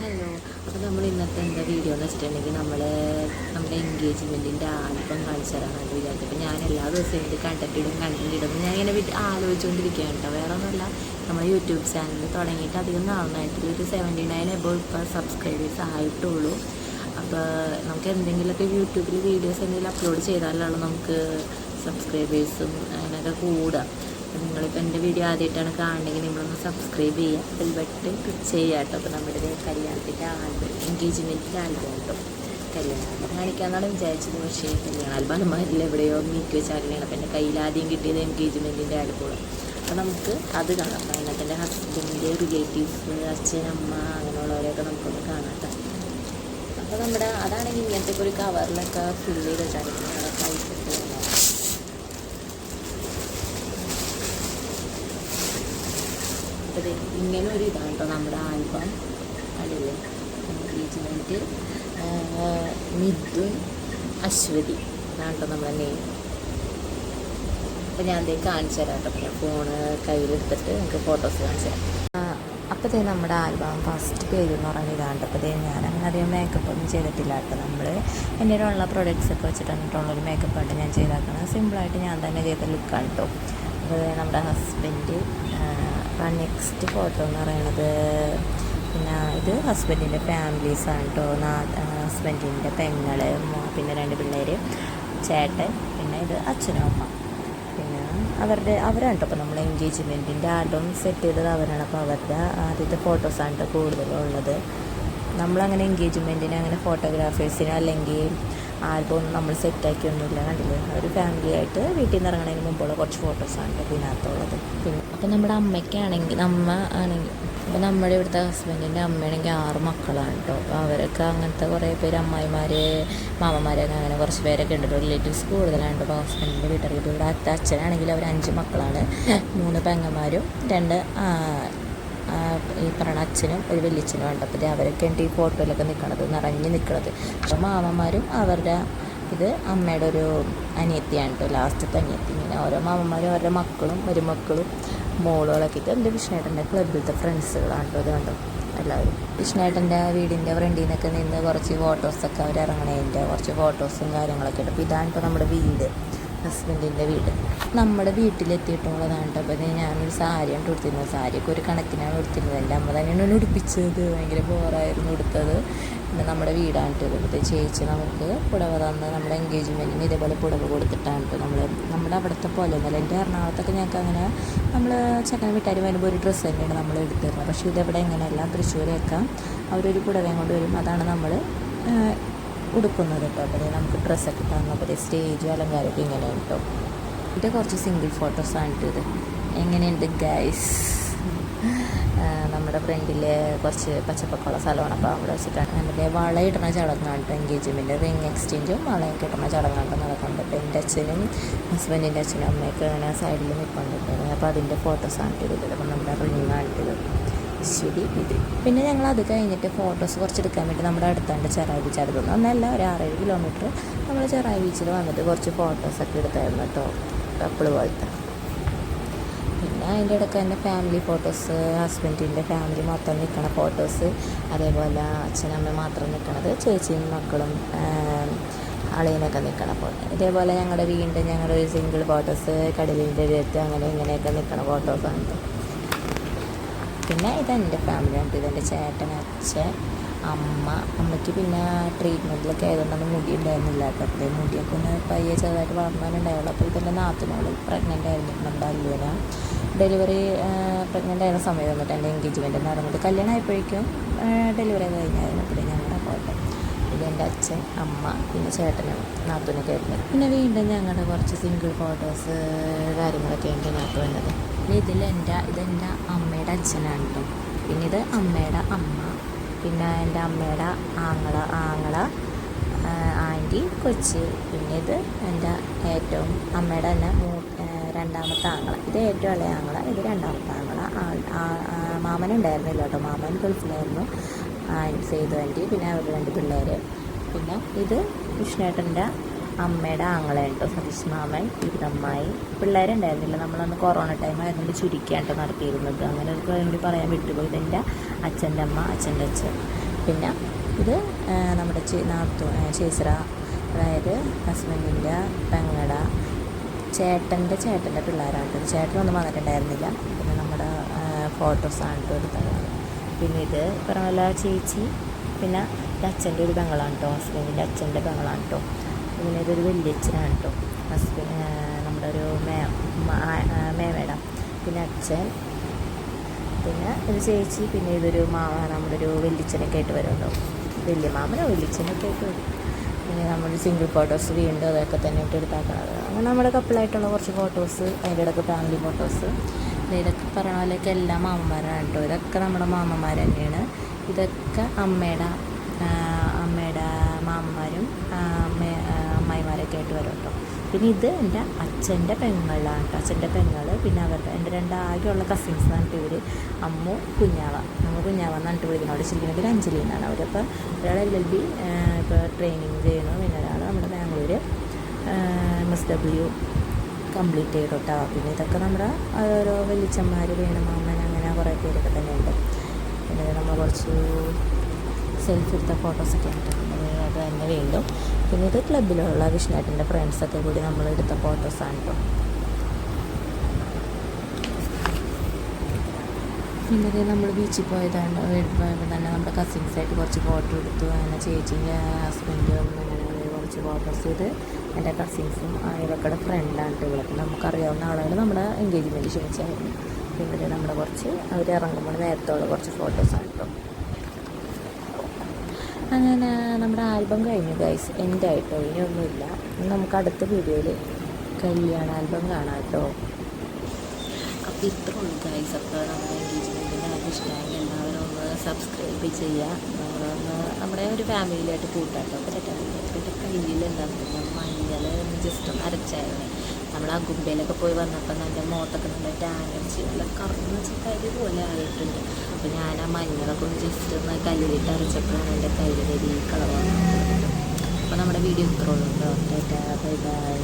Hello. അപ്പോൾ നമ്മൾ ഇന്നത്തെ എന്താ വീഡിയോ എന്ന് വെച്ചിട്ടുണ്ടെങ്കിൽ നമ്മുടെ എൻഗേജ്മെൻറ്റിൻ്റെ ആൽബം കാണിച്ചു തരാമെന്ന് വിചാരിച്ചപ്പോൾ ഞാൻ എല്ലാ ദിവസവും ഇത് കണ്ടന്റ് ഇടും ഞാൻ ഇങ്ങനെ ആലോചിച്ചുകൊണ്ടിരിക്കുകയാണ് കേട്ടോ. വേറെ ഒന്നുമല്ല, നമ്മൾ യൂട്യൂബ് ചാനൽ തുടങ്ങിയിട്ട് അധികം നാളായിട്ടില്ല, ഒരു 79 എബോവ് ഇപ്പോൾ സബ്സ്ക്രൈബേഴ്സ് ആയിട്ടുള്ളൂ. അപ്പോൾ നമുക്ക് എന്തെങ്കിലുമൊക്കെ യൂട്യൂബിൽ വീഡിയോസ് എന്തെങ്കിലും അപ്ലോഡ് ചെയ്താലുള്ള നമുക്ക് സബ്സ്ക്രൈബേഴ്സും അങ്ങനെയൊക്കെ കൂടുക. അപ്പോൾ നിങ്ങളിപ്പോൾ എൻ്റെ വീഡിയോ ആദ്യമായിട്ടാണ് കാണണമെങ്കിൽ നിങ്ങളൊന്ന് സബ്സ്ക്രൈബ് ചെയ്യുക, ബെൽ ബട്ടൺ ക്ലിക്ക് ചെയ്യുക കേട്ടോ. അപ്പോൾ നമ്മുടെ കല്യാണത്തിൻ്റെ ആൽബം, എൻഗേജ്മെൻറ്റിൻ്റെ ആൽബം കേട്ടോ. കല്യാണ ആൽബം കാണിക്കാമെന്നാണ് വിചാരിച്ചത്, പക്ഷേ കല്യാണ ആൽബം അലമാരിൽ എവിടെയോ നീക്കി വെച്ചാലാണ്. അപ്പോൾ എൻ്റെ കയ്യിൽ ആദ്യം കിട്ടിയത് എൻഗേജ്മെൻറ്റിൻ്റെ ആൽബമാണ്. അപ്പോൾ നമുക്ക് അത് കാണാം. അപ്പോൾ അതിനകത്ത് എൻ്റെ ഹസ്ബൻഡിൻ്റെ റിലേറ്റീവ്സ്, അച്ഛൻ, അമ്മ അങ്ങനെയുള്ളവരെയൊക്കെ നമുക്കൊന്ന് കാണാം. അപ്പോൾ അതാണെങ്കിൽ ഇങ്ങനത്തെ ഒരു കവറിലൊക്കെ ഫില്ല് ചെയ്ത് വെച്ചാൽ കഴിച്ചിട്ട് ഇങ്ങനെ ഒരു ഇതാണ് കേട്ടോ നമ്മുടെ ആൽബം. അതില്ലേ എൻഗേജ്മെൻറ്റ് മിഥുൻ അശ്വതി ഇതാണ് കേട്ടോ നമ്മുടെ നെയിം. അപ്പോൾ ഞാൻ അതേ കാണിച്ചു തരാം കേട്ടോ. പിന്നെ ഫോണ് കയ്യിലെടുത്തിട്ട് നമുക്ക് ഫോട്ടോസ് കാണിച്ചു തരാം. അപ്പോൾ നമ്മുടെ ആൽബം ഫസ്റ്റ് പേജ് എന്ന് പറഞ്ഞാൽ ഇതാണ്. അപ്പോൾ ഞാൻ അങ്ങനെ അധികം മേക്കപ്പ് ഒന്നും ചെയ്തിട്ടില്ല കേട്ടോ. നമ്മൾ എൻ്റെ ഉള്ള പ്രൊഡക്ട്സ് ഒക്കെ വെച്ചിട്ടുള്ളൊരു മേക്കപ്പ് ഉണ്ട് ഞാൻ ചെയ്താക്കുന്നത്. സിമ്പിളായിട്ട് ഞാൻ തന്നെ ചെയ്ത ലുക്കാണ് കേട്ടോ. അപ്പോൾ നമ്മുടെ ഹസ്ബൻഡ്. നെക്സ്റ്റ് ഫോട്ടോ എന്ന് പറയുന്നത് പിന്നെ ഇത് ഹസ്ബൻഡിൻ്റെ ഫാമിലീസാണ് കേട്ടോ. ഹസ്ബൻഡിൻ്റെ പെങ്ങൾ, പിന്നെ 2 പിള്ളേർ, ചേട്ടൻ, പിന്നെ ഇത് അച്ഛനും അമ്മ. പിന്നെ അവരാണ് കേട്ടോ. അപ്പോൾ നമ്മൾ എൻഗേജ്മെൻറ്റിൻ്റെ ആൽബം സെറ്റ് ചെയ്തത് അവരാണ്. അപ്പോൾ അവരുടെ ആദ്യത്തെ ഫോട്ടോസാണ് കേട്ടോ കൂടുതലുള്ളത്. നമ്മളങ്ങനെ എൻഗേജ്മെൻറ്റിന് അങ്ങനെ ഫോട്ടോഗ്രാഫേഴ്സിന് അല്ലെങ്കിൽ ആൽബം ഒന്നും നമ്മൾ സെറ്റാക്കിയൊന്നുമില്ല. കണ്ടില്ലേ, ഒരു ഫാമിലി ആയിട്ട് വീട്ടിൽ നിന്ന് ഇറങ്ങുന്നതിന് മുമ്പുള്ള കുറച്ച് ഫോട്ടോസാണ് കേട്ടോ ഇതിനകത്തുള്ളത്. പിന്നെ അപ്പോൾ നമ്മുടെ അമ്മയ്ക്കാണെങ്കിൽ അപ്പോൾ നമ്മുടെ ഇവിടുത്തെ ഹസ്ബൻഡിൻ്റെ അമ്മയാണെങ്കിൽ 6 മക്കളാണ് കേട്ടോ. അപ്പോൾ അവരൊക്കെ അങ്ങനത്തെ കുറേ പേര്, അമ്മായിമാർ, മാമന്മാരൊക്കെ അങ്ങനെ കുറച്ച് പേരൊക്കെ ഉണ്ട്. റിലേറ്റീവ്സ് കൂടുതലാണ് കേട്ടോ. അപ്പോൾ ഹസ്ബൻഡിൻ്റെ വീട്ടിലേക്ക് ഇപ്പോൾ ഇവിടെ അച്ഛനാണെങ്കിൽ അവർ 5 മക്കളാണ്, 3 പെങ്ങന്മാരും 2 ഈ പറഞ്ഞ അച്ഛനും ഒരു വലിയച്ഛനും ഉണ്ട്. അപ്പോൾ അവരൊക്കെ ഉണ്ട് ഈ ഫോട്ടോയിലൊക്കെ നിറഞ്ഞ് നിൽക്കുന്നത്. അപ്പോൾ മാമന്മാരും അവരുടെ ഇത് അമ്മയുടെ ഒരു അനിയത്തിയാണ് കേട്ടോ, ലാസ്റ്റത്തെ അനിയത്തി. ഇങ്ങനെ ഓരോ മാമന്മാരും അവരുടെ മക്കളും മരുമക്കളും മോളുകളൊക്കെ ഇത് എൻ്റെ വിഷ്ണുവേട്ടൻ്റെ ക്ലബിലത്തെ ഫ്രണ്ട്സുകളാണ് കേട്ടോ. ഇത് കണ്ടോ എല്ലാവരും. വിഷ്ണുവേട്ടൻ്റെ വീടിൻ്റെ ഫ്രണ്ടിൽ നിന്നൊക്കെ നിന്ന് കുറച്ച് ഫോട്ടോസൊക്കെ അവർ ഇറങ്ങണതിൻ്റെ കുറച്ച് ഫോട്ടോസും കാര്യങ്ങളൊക്കെ ഉണ്ട്. അപ്പോൾ ഇതാണ് ഇപ്പോൾ നമ്മുടെ വീട്, ഹസ്ബൻഡിൻ്റെ വീട്. നമ്മുടെ വീട്ടിലെത്തിയിട്ടുള്ളതാണ് കേട്ടോ. അപ്പോൾ ഞാനൊരു സാരിയാണ് ഉടുത്തിരുന്നത്. സാരിയൊക്കെ ഒരു കണക്കിനാണ് ഉടുത്തിരുന്നത്. എൻ്റെ അമ്മ തന്നെയാണ് ഉടുപ്പിച്ചത്. ഭയങ്കര ബോറായിരുന്നു ഉടുത്തത്. പിന്നെ നമ്മുടെ വീടാണ് കേട്ടോ. ഇവിടുത്തെ ചേച്ചി നമുക്ക് പുടവ തന്ന് നമ്മുടെ എൻഗേജ്മെൻറ്റിന് ഇതേപോലെ പുടവ കൊടുത്തിട്ടാണ് കേട്ടോ. നമ്മുടെ അവിടുത്തെ പോലെ ഒന്നുമല്ല. എൻ്റെ എറണാകുളത്തൊക്കെ ഞങ്ങൾക്ക് അങ്ങനെ നമ്മൾ ചക്കന മിഠായി വരുമ്പോൾ ഒരു ഡ്രസ്സ് തന്നെയാണ് നമ്മൾ എടുത്തിരുന്നത്. പക്ഷേ ഇതെവിടെ ഇങ്ങനെയല്ല. തൃശ്ശൂരൊക്കെ അവരൊരു പുടവയും കൊണ്ട് വരും, അതാണ് നമ്മൾ ഉടുക്കുന്നത് കേട്ടോ. അപ്പോൾ നമുക്ക് ഡ്രസ്സൊക്കെ തന്നപ്പോൾ സ്റ്റേജും അലങ്കാരമൊക്കെ ഇങ്ങനെ കേട്ടോ. ഇത് കുറച്ച് സിംഗിൾ ഫോട്ടോസാണ് ഇത്. എങ്ങനെയുണ്ട് ഗൈസ്? നമ്മുടെ ഫ്രണ്ടിൽ കുറച്ച് പച്ചപ്പൊക്കെയുള്ള സ്ഥലമാണ്. അപ്പോൾ അവിടെ വെച്ചിട്ടാണ് നമ്മുടെ വളയിടുന്ന ചടങ്ങാണ് കേട്ടോ. എൻഗേജ്മെൻറ്റ് റിങ് എക്സ്ചേഞ്ചും വളയൊക്കെ ഇടുന്ന ചടങ്ങാണ് നടക്കുന്നത്. അപ്പോൾ എൻ്റെ അച്ഛനും ഹസ്ബൻഡിൻ്റെ അച്ഛനും അമ്മയൊക്കെ അങ്ങനെ സൈഡിൽ നിൽക്കൊണ്ടിരിക്കുന്നത്. അപ്പോൾ അതിൻ്റെ ഫോട്ടോസാണ് ഇത്. അപ്പോൾ നമ്മുടെ റിങ്ങാണ് ഇത് ശരി. ഇത് പിന്നെ ഞങ്ങൾ അത് കഴിഞ്ഞിട്ട് ഫോട്ടോസ് കുറച്ചെടുക്കാൻ വേണ്ടി നമ്മുടെ അടുത്താണ്ട് ചെറായി ബീച്ച് അടുത്തുനിന്ന് ഒന്നല്ല ഒരു 6-7 കിലോമീറ്റർ നമ്മൾ ചെറായി ബീച്ചിൽ വന്നിട്ട് കുറച്ച് ഫോട്ടോസൊക്കെ എടുത്തായിരുന്നു കേട്ടോ, കപ്പിൾ പോലത്തെ. പിന്നെ അതിൻ്റെ ഇടയ്ക്ക് തന്നെ ഫാമിലി ഫോട്ടോസ്, ഹസ്ബൻഡിൻ്റെ ഫാമിലി മൊത്തം നിൽക്കുന്ന ഫോട്ടോസ്, അതേപോലെ അച്ഛനമ്മ മാത്രം നിൽക്കണത്, ചേച്ചിയും മക്കളും അളിയനൊക്കെ നിൽക്കണ ഫോട്ടോ. ഇതേപോലെ ഞങ്ങളുടെ വീണ്ടും ഞങ്ങളുടെ ഒരു സിംഗിൾ ഫോട്ടോസ് കടലിൻ്റെ അടുത്ത് അങ്ങനെ ഇങ്ങനെയൊക്കെ നിൽക്കണ ഫോട്ടോസാണ് കേട്ടോ. പിന്നെ ഇതെൻ്റെ ഫാമിലിയാണ്. ഇതെൻ്റെ ചേട്ടൻ, അച്ഛൻ, അമ്മയ്ക്ക് പിന്നെ ട്രീറ്റ്മെൻറ്റിലൊക്കെ ആയതുകൊണ്ടൊന്ന് മുടി ഉണ്ടായിരുന്നില്ല കേട്ടോ. അപ്പോൾ മുടിയൊക്കെ ഒന്ന് പയ്യെ ചെറുതായിട്ട് വളർന്നാനുണ്ടാവുള്ളൂ. അപ്പോൾ ഇതെൻ്റെ നാത്തുമോൾ പ്രഗ്നൻ്റ് ആയിരുന്നു. നമ്മുടെ അല്ലുവിന ഡെലിവറി പ്രഗ്നൻ്റ് ആയിരുന്ന സമയം വന്നിട്ട് എൻ്റെ എൻഗേജ്മെൻറ്റ് നടന്നിട്ട് കല്യാണം ആയപ്പോഴേക്കും ഡെലിവറി കഴിഞ്ഞായിരുന്നു. പിന്നെ ഞങ്ങളുടെ ഫോട്ടോ. ഇതെൻ്റെ അച്ഛൻ, അമ്മ, പിന്നെ ചേട്ടനും നാത്തുവിനൊക്കെ ആയിരുന്നു. പിന്നെ വീണ്ടും ഞങ്ങളുടെ കുറച്ച് സിംഗിൾ ഫോട്ടോസ് കാര്യങ്ങളൊക്കെ ഉണ്ട് ഇതിനകത്ത് വന്നത്. ഇതെൻ്റെ അമ്മയുടെ അച്ഛനാണ് കേട്ടോ. പിന്നെ ഇത് അമ്മയുടെ അമ്മ, പിന്നെ എൻ്റെ അമ്മയുടെ ആങ്ങള ആൻറ്റി, കൊച്ച്. പിന്നെ ഇത് എൻ്റെ ഏറ്റവും അമ്മയുടെ തന്നെ രണ്ടാമത്തെ ആങ്ങള. ഇത് ഏറ്റവും ഇളയ ആങ്ങള, ഇത് രണ്ടാമത്തെ ആങ്ങള. മാമനുണ്ടായിരുന്നില്ല കേട്ടോ, മാമൻ ഗൾഫിലായിരുന്നു. സേതു ആൻറ്റി, പിന്നെ അവരുടെ 2 പിള്ളേർ. പിന്നെ ഇത് വിഷ്ണുവേട്ടൻ്റെ അമ്മയുടെ ആങ്ങളെ കേട്ടോ, സതീഷ് മാമൻ, ഇരുതമ്മായി. പിള്ളേരുണ്ടായിരുന്നില്ല, നമ്മളന്ന് കൊറോണ ടൈം ആയതുകൊണ്ട് ചുരുക്കിയാണ് നടത്തിയിരുന്നത്. അങ്ങനെ ഒരു കാര്യം കൂടി പറയാൻ വിട്ടുപോയി. ഇതെൻ്റെ അച്ഛൻ്റെ അമ്മ, അച്ഛൻ്റെ അച്ഛൻ. പിന്നെ ഇത് നമ്മുടെ ചേച്ചിറ, അതായത് ഹസ്ബൻഡിൻ്റെ പെങ്ങടെ ചേട്ടൻ്റെ പിള്ളേരാണ്. ചേട്ടനൊന്നും വന്നിട്ടുണ്ടായിരുന്നില്ല. പിന്നെ നമ്മുടെ ഫോട്ടോസാണ് കേട്ടോ എടുത്തത്. പിന്നെ ഇത് പറഞ്ഞ ചേച്ചി, പിന്നെ അച്ഛൻ്റെ ഒരു പെങ്ങളാണ് കേട്ടോ, ഹസ്ബൻഡിൻ്റെ അച്ഛൻ്റെ പെങ്ങളാണ് കേട്ടോ. പിന്നെ ഇതൊരു വല്യച്ഛനാണ് കേട്ടോ, നമ്മുടെ ഒരു മേമേട, പിന്നെ അച്ഛൻ, പിന്നെ ഒരു ചേച്ചി, പിന്നെ ഇതൊരു നമ്മുടെ ഒരു വല്യച്ഛനൊക്കെ ആയിട്ട് വരുമല്ലോ, വലിയ മാമനോ വല്യച്ഛനൊക്കെ ആയിട്ട് വരും. പിന്നെ നമ്മൾ സിംഗിൾ ഫോട്ടോസ് വീണ്ടും അതൊക്കെ തന്നെ ഇട്ട് എടുത്താക്കുന്നത്. അങ്ങനെ നമ്മുടെ കപ്പിളായിട്ടുള്ള കുറച്ച് ഫോട്ടോസ്, അതിൻ്റെ ഇടയ്ക്ക് ഫാമിലി ഫോട്ടോസ്. ഇതൊക്കെ പറഞ്ഞ പോലെയൊക്കെ എല്ലാ മാമന്മാരാണ് കേട്ടോ. ഇതൊക്കെ നമ്മുടെ മാമന്മാർ തന്നെയാണ്. ഇതൊക്കെ അമ്മയുടെ മാമന്മാരും അമ്മായിമാരൊക്കെ ആയിട്ട് വരും കേട്ടോ. പിന്നെ ഇത് എൻ്റെ അച്ഛൻ്റെ പെങ്ങളാണ് കേട്ടോ, അച്ഛൻ്റെ പെങ്ങൾ. പിന്നെ അവരുടെ എൻ്റെ രണ്ടാകെയുള്ള കസിൻസ് എന്നിട്ട് ഇവർ അമ്മു കുഞ്ഞാവ എന്നിട്ട് വിളിക്കുന്നത്. അവിടെ ശരിക്കും അഞ്ജലി എന്നാണ് അവരപ്പോൾ. ഒരാൾ LLB ഇപ്പോൾ ട്രെയിനിങ് ചെയ്യുന്നു, പിന്നെ ഒരാൾ നമ്മുടെ ബാംഗ്ലൂർ MSW കംപ്ലീറ്റ് ചെയ്തു കേട്ടോ. പിന്നെ ഇതൊക്കെ നമ്മുടെ ഓരോ വലിയച്ഛന്മാർ, വേണുമാമൻ, അങ്ങനെ കുറേ പേരൊക്കെ തന്നെ ഉണ്ട്. പിന്നെ നമ്മൾ കുറച്ച് സെൽഫി എടുത്ത ഫോട്ടോസൊക്കെ ഉണ്ട്, അത് തന്നെ വീണ്ടും. പിന്നെ ഇത് ക്ലബിലുള്ള വിഷ്ണുവേട്ടൻ്റെ ഫ്രണ്ട്സൊക്കെ കൂടി നമ്മൾ എടുത്ത ഫോട്ടോസാണ് കേട്ടോ. പിന്നെ നമ്മൾ ബീച്ചിൽ പോയതാണ്. പോയപ്പോൾ തന്നെ നമ്മുടെ കസിൻസായിട്ട് കുറച്ച് ഫോട്ടോ എടുത്തു. അങ്ങനെ ചേച്ചിൻ്റെ ഹസ്ബൻഡും അങ്ങനെ കുറച്ച് ഫോട്ടോസ്. ഇത് എൻ്റെ കസിൻസും ഇവക്കടെ ഫ്രണ്ടാണ് കേട്ടോ. ഇവളൊക്കെ നമുക്കറിയാവുന്ന ആളുകൾ നമ്മുടെ എൻഗേജ്മെൻറ്റ് ക്ഷണിച്ചായിരുന്നു. പിന്നെ നമ്മുടെ കുറച്ച് അവർ ഇറങ്ങുമ്പോൾ നേരത്തുള്ള കുറച്ച് ഫോട്ടോസാണ് കേട്ടോ. അങ്ങനെ നമ്മുടെ ആൽബം കഴിഞ്ഞു ഗൈസ്, എൻഡായിട്ടോ. ഇനിയൊന്നുമില്ല. നമുക്ക് അടുത്ത വീഡിയോയിൽ കല്യാണ ആൽബം കാണാം കേട്ടോ. അപ്പോൾ ഇത്ര ഉള്ളൂ ഗൈസ്. അപ്പോൾ നമ്മുടെ എൻഗേജ്മെൻറ്റിൻ്റെ ആൽബം ഇഷ്ടമായി എല്ലാവരും ഒന്ന് സബ്സ്ക്രൈബ് ചെയ്യുക. നമ്മുടെ ഒരു ഫാമിലിയിലായിട്ട് കൂട്ടാട്ടോ. പിന്നെ കയ്യിൽ എന്താ മഞ്ഞൾ ജസ്റ്റ് ഒന്ന് അരച്ചായിരുന്നു. നമ്മൾ ആ ഗുംബയിലൊക്കെ പോയി വന്നപ്പോൾ നല്ല മോത്തൊക്കെ നല്ല ടാനടിച്ച് നല്ല കറുന്ന കരി പോലെ ആയിട്ടുണ്ട്. അപ്പോൾ ഞാൻ ആ മഞ്ഞളൊക്കെ ഒന്ന് ജസ്റ്റ് ഒന്ന് കല്ലിലിട്ട് അരച്ചപ്പോഴാണ് എൻ്റെ കയ്യിൽ ഈ കളർ വന്നത്. അപ്പോൾ നമ്മുടെ വീഡിയോ ഇത്ര ഉള്ളൂ കേട്ടോ. Tata, bye bye.